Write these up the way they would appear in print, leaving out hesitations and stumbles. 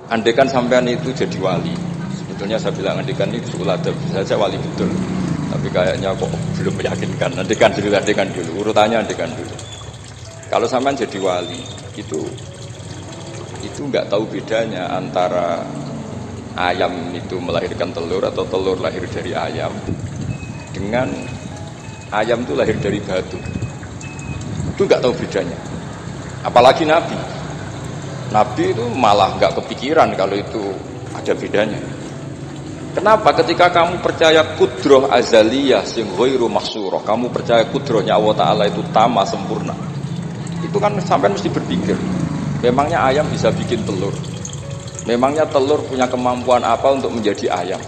Andekan sampean itu jadi wali, sebetulnya saya bilang andekan itu sulada bisa saja wali betul, tapi kayaknya kok belum meyakinkan. Andekan dulu, urutannya andekan dulu. Kalau sampean jadi wali, itu nggak tahu bedanya antara ayam itu melahirkan telur atau telur lahir dari ayam dengan ayam itu lahir dari batu. Itu nggak tahu bedanya. Apalagi Nabi. Nabi itu malah nggak kepikiran kalau itu ada bedanya. Kenapa? Ketika kamu percaya kudroh azaliyah sing ghairu mahsurah, kamu percaya kudrohnya Allah Ta'ala itu tama sempurna, itu kan sampai mesti berpikir, memangnya ayam bisa bikin telur? Memangnya telur punya kemampuan apa untuk menjadi ayam?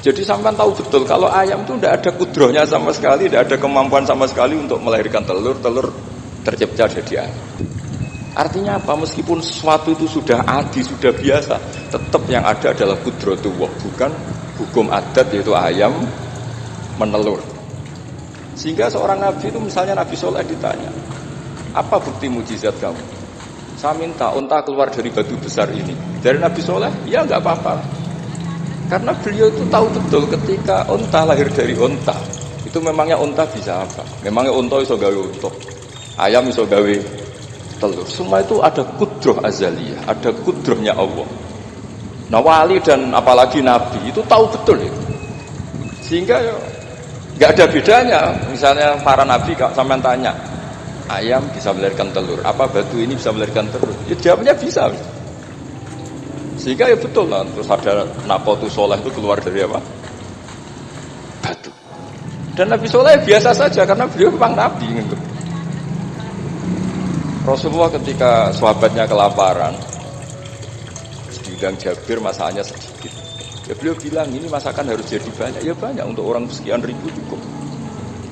Jadi sampai tahu betul kalau ayam itu tidak ada kudrohnya sama sekali, tidak ada kemampuan sama sekali untuk melahirkan telur tercipta jadi ayam. Artinya apa? Meskipun sesuatu itu sudah adi, sudah biasa, tetap yang ada adalah kudratullah, bukan hukum adat yaitu ayam menelur. Sehingga seorang nabi itu, misalnya Nabi Soleh ditanya, apa bukti mujizat kamu? Saya minta unta keluar dari batu besar ini. Dari Nabi Soleh, ya nggak apa-apa. Karena beliau itu tahu betul ketika unta lahir dari unta, itu memangnya unta bisa apa? Memangnya unta iso gawe unta, ayam iso gawe telur. Semua itu ada kudroh azaliyah, ada kudrohnya Allah. Nah wali dan apalagi nabi itu tahu betul itu. Sehingga nggak ada bedanya. Misalnya para nabi sampai tanya, ayam bisa melahirkan telur, apa batu ini bisa melahirkan telur? Ya jawabnya bisa. Sehingga ya betul lah. Terus ada Nakotu Soleh itu keluar dari apa? Batu. Dan Nabi Soleh biasa saja karena beliau memang nabi gitu. Rasulullah ketika sahabatnya kelaparan, diundang Jabir, masakannya sedikit. Ya beliau bilang ini masakan harus jadi banyak. Ya banyak, untuk orang sekian ribu cukup.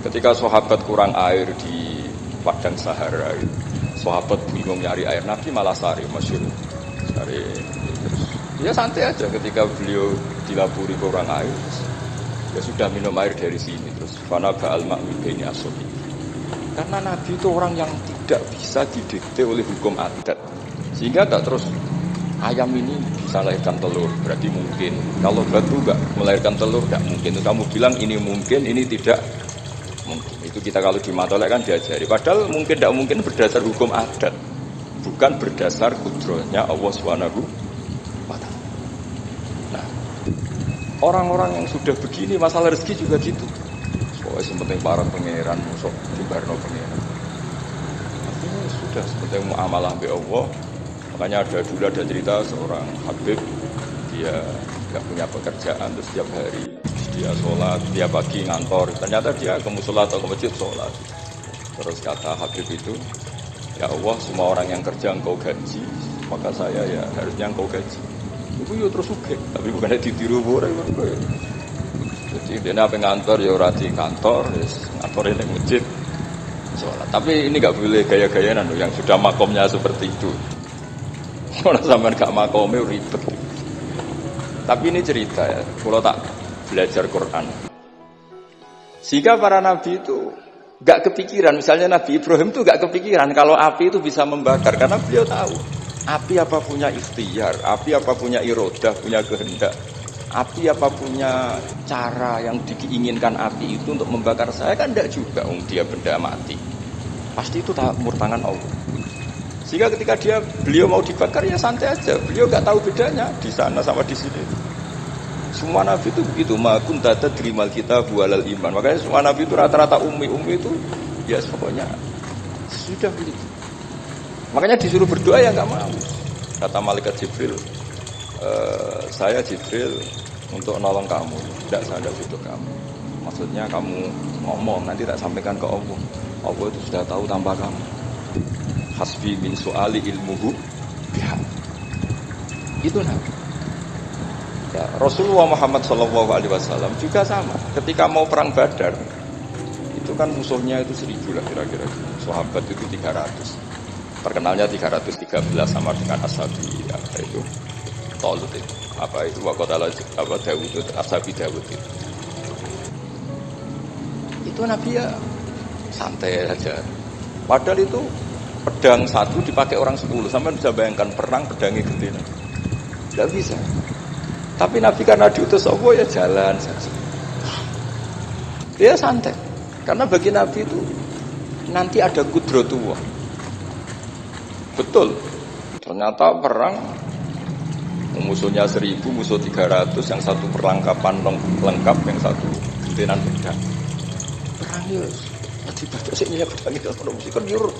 Ketika sahabat kurang air di padang Sahara, sahabat bingung nyari air, Nabi malah sari, masyhur. Sari. Ya santai aja ketika beliau dilapuri kurang air. Ya sudah minum air dari sini terus. Fana ba'al ma'wi baini asobi. Karena Nabi itu orang yang tidak bisa didikte oleh hukum adat. Sehingga tak terus ayam ini bisa melahirkan telur, berarti mungkin. Kalau batu enggak melahirkan telur, enggak mungkin. Itu kamu bilang ini mungkin, ini tidak mungkin. Itu kita kalau di matolek kan diajari. Padahal mungkin tidak mungkin berdasar hukum adat, bukan berdasar kudrohnya Allah Subhanahu wa ta'ala. Nah, orang-orang yang sudah begini masalah rezeki juga gitu. Pokoknya sepenting para pangeran musuh di barno pangeran. Artinya sudah sepenting muamalah be Allah. Makanya ada cerita seorang Habib, dia nggak punya pekerjaan, terus setiap hari dia sholat, tiap pagi ngantor. Ternyata dia ke musola atau ke masjid sholat. Terus kata Habib itu, ya Allah, semua orang yang kerja engkau gaji, maka saya ya harusnya engkau gaji. Itu ya terus suge, tapi bukannya ditiru boleh. Jadi dia apa ngantor ya ora di kantor, ngantor di masjid sholat. Tapi ini nggak boleh gaya-gayaan yang sudah makomnya seperti itu. Kalau sampean gak makomnya ribet. Tapi ini cerita ya, kalau tak belajar Quran. Sehingga para nabi itu gak kepikiran, misalnya Nabi Ibrahim itu gak kepikiran kalau api itu bisa membakar, karena beliau tahu api apa punya ikhtiar, api apa punya irodah, punya kehendak. Api apa punya cara yang diinginkan api itu untuk membakar saya, kan tidak juga, dia benda mati. Pasti itu murtangan Allah. Sehingga ketika beliau mau dibakar ya santai aja. Beliau nggak tahu bedanya di sana sama di sini. Semua nabi itu begitu. Ma kunta tadrimal kitab walal iman. Makanya semua nabi itu rata-rata ummi itu ya pokoknya sudah begitu. Makanya disuruh berdoa ya nggak mau. Kata malaikat Jibril, saya Jibril untuk nolong kamu, tidak saya butuh kamu. Maksudnya kamu ngomong, nanti tak sampaikan ke Allah. Allah itu sudah tahu tanpa kamu. Hasbi min su'ali ilmuhu biha. Itu nabi. Ya, Rasulullah Muhammad SAW juga sama. Ketika mau perang Badar, itu kan musuhnya itu 1000 lah kira-kira. Sahabat itu 300. Terkenalnya 313 sama dengan Ashabi apa itu Talut itu. Apa itu Waqatalah apa Dawud itu Ashabi Dawud itu. Itu Nabi ya santai saja. Padahal itu pedang satu dipakai orang 10. Sampai bisa bayangkan perang pedangnya gede. Tidak bisa. Tapi Nabi karena diutus Allah ya jalan saja. Dia santai. Karena bagi Nabi itu nanti ada kudratullah. Betul. Ternyata perang musuhnya 1000, musuh 300, yang satu perlengkapan lengkap, yang satu gentenan pedang. Perang ya, tiba-tiba sih nyelip pedang itu mesti kan nyuruh,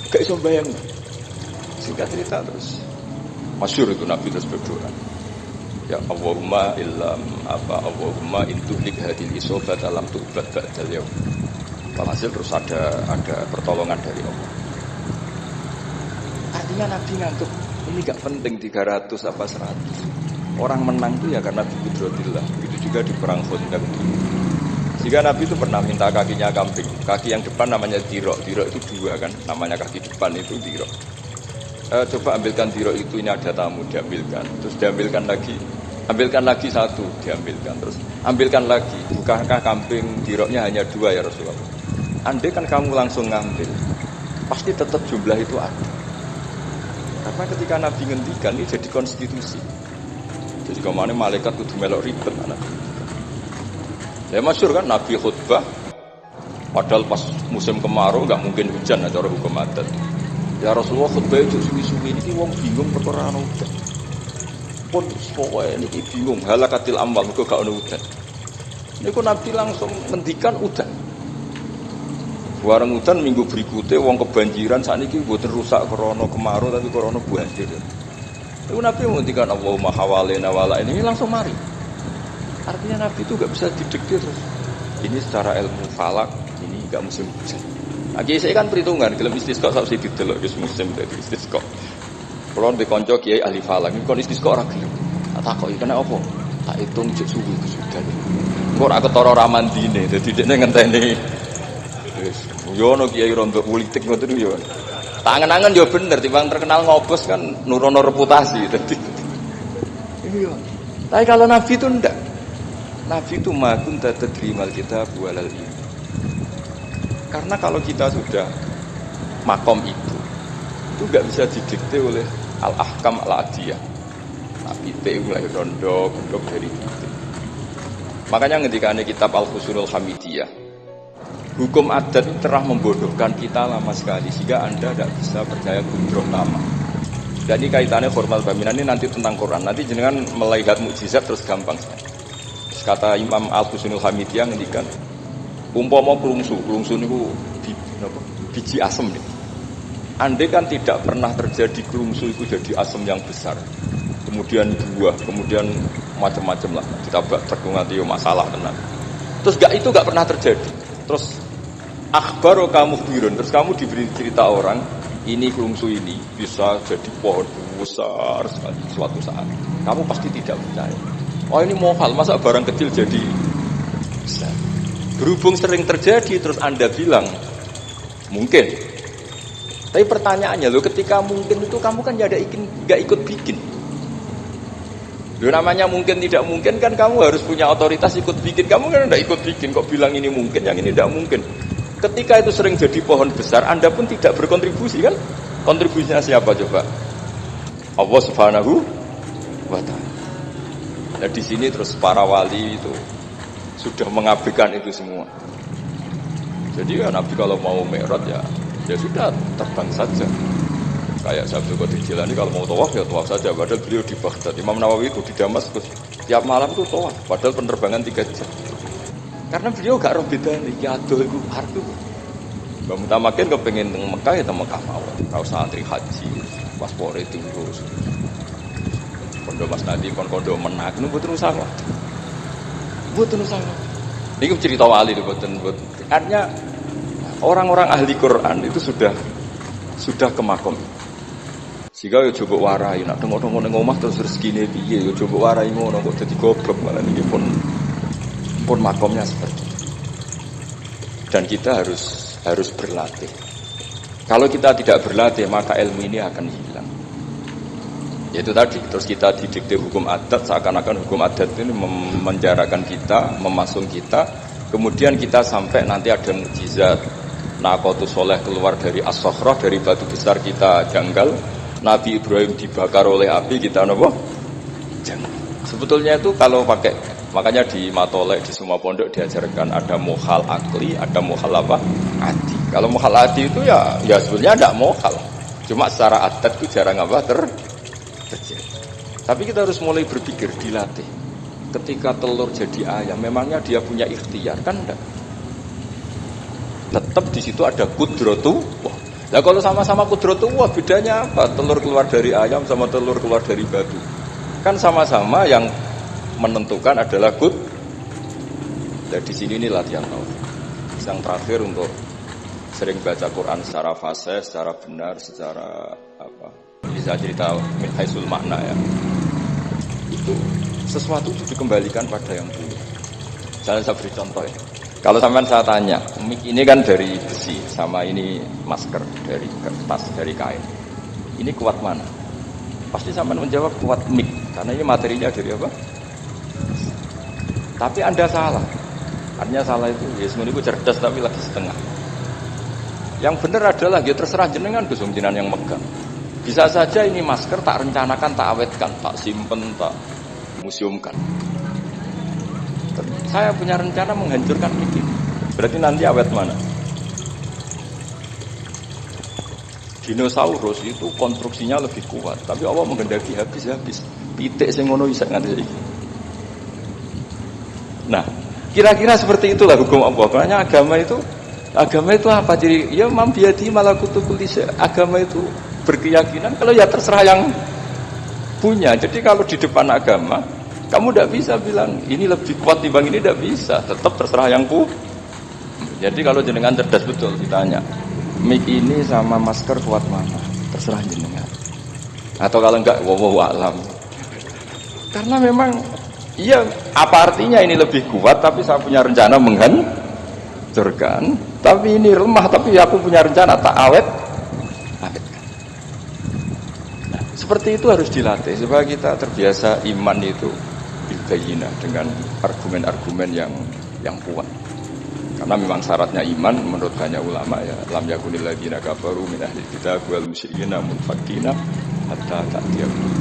gak iso bayang. Singkat cerita terus, masyhur itu Nabi terus berdoa. Ya Allahumma Allahumma intuhlik hadil isobat alam tu'bad ba'dal yaum. Hasil terus ada pertolongan dari Allah. Artinya Nabi ngantuk. Ini gak penting 300 apa 100. Orang menang itu ya karena biqudratillah. Begitu juga di perang Khandaq. Jika Nabi itu pernah minta kakinya kambing. Kaki yang depan namanya dirok. Dirok itu 2 kan. Namanya kaki depan itu dirok. Coba ambilkan dirok itu, ini ada tamu, diambilkan. Terus diambilkan lagi. Ambilkan lagi 1, diambilkan. Terus ambilkan lagi. Bukankah kambing diroknya hanya 2 ya Rasulullah? Andai kan kamu langsung ngambil, pasti tetap jumlah itu ada. Karena ketika Nabi ngendikan ini jadi konstitusi. Jadi kemana malaikat kudu melok ribet anak. Ya masyhur kan Nabi khutbah, padahal pas musim kemarau nggak mungkin hujan cara hukum adat. Ya Rasulullah khutbah itu suwi-suwi ini wong bingung perkara ana hujan. Pun pokoke niki bingung halakatil amwal kok gak ana hujan. Niku Nabi langsung ngendikan udan. Warang hutan minggu berikutnya wong kebanjiran saat ini buat rusak korona kemarau tapi korona banjir. Itu Nabi menghentikan Allahumma hawalena wala ini langsung mari. Artinya Nabi itu gak bisa didikte terus. Ini secara ilmu falak ini gak musim hujan. Lagi saya kan perhitungan kalau istisqa sampai didelok wis musim dadi istisqa. Kalau di konco kiai ahli falak ini kon istisqa ora gelem. Tak kok iki apa? Tak hitung jek suwi kesudan. Engko ora ketara ramandine dadi dekne ngenteni. Yo ono kiai rondo politik ngoten yo. Tangan-tangan yo bener timbang terkenal ngobos kan nurono reputasi dadi. Iya. Tapi kalau Nabi itu ndak. Nabi itu makun tadrimal kita walal ilmi. Karena kalau kita sudah makom itu enggak bisa didikte oleh al-ahkam al-adiyah. Nabi itu mulai rondo gondok dari itu. Makanya ketika ada kitab Al-Husunul Hamidiyah, hukum adat itu telah membodohkan kita lama sekali sehingga Anda tidak bisa percaya kudroh nama. Dan ini kaitannya formal baminan ini nanti tentang Quran. Nanti jenengan melihat mukjizat terus gampang. Terus kata Imam Al-Husunul Hamidiyah ngendikan, umpama kelungsu niku biji asem nih. Andai kan tidak pernah terjadi kelungsu itu jadi asem yang besar. Kemudian buah, kemudian macam-macam lah. Ditabrak terkungat yo masalah tenang. Terus itu gak pernah terjadi. Terus akhbaro kamu birun, terus kamu diberi cerita orang ini kelungsu ini bisa jadi pohon besar sekali suatu saat. Kamu pasti tidak percaya. Oh ini mohal, masa barang kecil jadi besar. Berhubung sering terjadi, terus Anda bilang mungkin. Tapi pertanyaannya loh, ketika mungkin itu kamu kan gak ikut bikin. Loh namanya mungkin tidak mungkin kan kamu harus punya otoritas ikut bikin. Kamu kan tidak ikut bikin, kok bilang ini mungkin, yang ini tidak mungkin. Ketika itu sering jadi pohon besar, Anda pun tidak berkontribusi kan? Kontribusinya siapa coba? Allah Subhanahu wa ta'ala. Nah di sini terus para wali itu sudah mengabaikan itu semua. Jadi ya Nabi kalau mau mi'raj ya sudah terbang saja. Kayak Syaikhul Qadir Jilani kalau mau tawaf ya tawaf saja. Padahal beliau di Baghdad. Imam Nawawi itu di Damaskus. Tiap malam itu tawaf. Padahal penerbangan 3 jam. Karena beliau gak roh beda nih. Ya aduh itu hartu. Mbak Mutamakin kepengen ke Mekah ya ke Mekah mawon. Kalau santri haji, paspor itu urus. Kondo Mas Nadi, kondo menak. Ini buat usaha. Buat usaha. Ini cerita wali itu buat. Artinya orang-orang ahli Quran itu sudah ke makom. Jika yo coba warai, nak tengok-tengok nang omah terus rezekine piye, yo coba warai ngono kok dadi goblok malah niki pun makomnya seperti itu. Dan kita harus berlatih. Kalau kita tidak berlatih, maka ilmu ini akan hilang. Yaitu tadi, terus kita didikte hukum adat, seakan-akan hukum adat ini memenjarakan kita, memasung kita, kemudian kita sampai nanti ada mukjizat. Naqatus Soleh keluar dari As-Sakhrah, dari batu besar kita janggal. Nabi Ibrahim dibakar oleh api, kita apa? Jangan. Sebetulnya itu kalau pakai, makanya di matolek di semua pondok diajarkan ada muhal akli, ada muhal apa? Adi. Kalau muhal adi itu ya sebetulnya tidak muhal. Cuma secara adat itu jarang apa terjadi. Tapi kita harus mulai berpikir, dilatih. Ketika telur jadi ayam, memangnya dia punya ikhtiar kan enggak? Tetap di situ ada kudratu. Nah kalau sama-sama kudratu, bedanya apa? Telur keluar dari ayam sama telur keluar dari batu. Kan sama-sama yang menentukan adalah kud. Jadi di sini ini latihan tauhid. Yang terakhir untuk sering baca Quran secara fasih, secara benar, secara apa? Bisa cerita min haisul makna ya. Itu sesuatu itu dikembalikan pada yang punya. Saya beri contoh ya. Kalau sampean saya tanya, mic ini kan dari besi, sama ini masker dari kertas, dari kain. Ini kuat mana? Pasti sampean menjawab kuat mic, karena ini materinya dari apa? Tapi Anda salah. Artinya salah itu, ya sebenarnya itu cerdas tapi lagi setengah. Yang benar adalah, ya terserah jenengan Gus jenengan yang megang. Bisa saja ini masker tak rencanakan, tak awetkan, tak simpen, tak museumkan. Saya punya rencana menghancurkan mic ini. Berarti nanti awet mana? Dinosaurus itu konstruksinya lebih kuat, tapi Allah menghendaki habis-habis. Pitik sing ngono isa nganti. Nah, kira-kira seperti itulah hukum Allah. Makanya agama itu apa? Jadi ya mambiati malakutul lisa. Agama itu berkeyakinan kalau ya terserah yang punya. Jadi kalau di depan agama, kamu tidak bisa bilang ini lebih kuat dibanding ini, tidak bisa. Tetap terserah yang punya. Jadi kalau jenengan cerdas betul ditanya, mic ini sama masker kuat mana? Terserah jenengan. Atau kalau enggak, wallahu a'lam. Karena memang, iya, apa artinya ini lebih kuat, tapi saya punya rencana menghancurkan. Tapi ini lemah, tapi aku punya rencana tak awetkan. Nah, seperti itu harus dilatih supaya kita terbiasa iman itu bilbayinah dengan argumen-argumen yang kuat. Karena memang syaratnya iman menurut banyak ulama ya, lam yakunil ladzina kafaru min ahli kitab wal musyrikin munfakina hatta ta'tiyahum.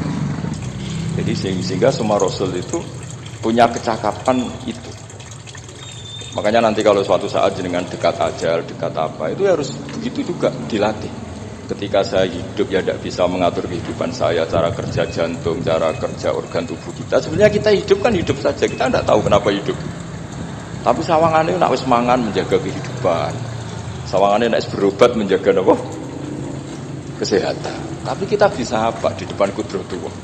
Jadi sehingga semua rasul itu punya kecakapan itu. Makanya nanti kalau suatu saat jenengan dekat ajal, dekat apa, itu harus begitu juga dilatih. Ketika saya hidup ya tidak bisa mengatur kehidupan saya, cara kerja jantung, cara kerja organ tubuh kita. Sebenarnya kita hidup kan hidup saja, kita tidak tahu kenapa hidup. Tapi sawangannya nak wis mangan menjaga kehidupan. Sawangannya nak wis berobat menjaga apa? Kesehatan. Tapi kita bisa apa di depan kudrat Allah?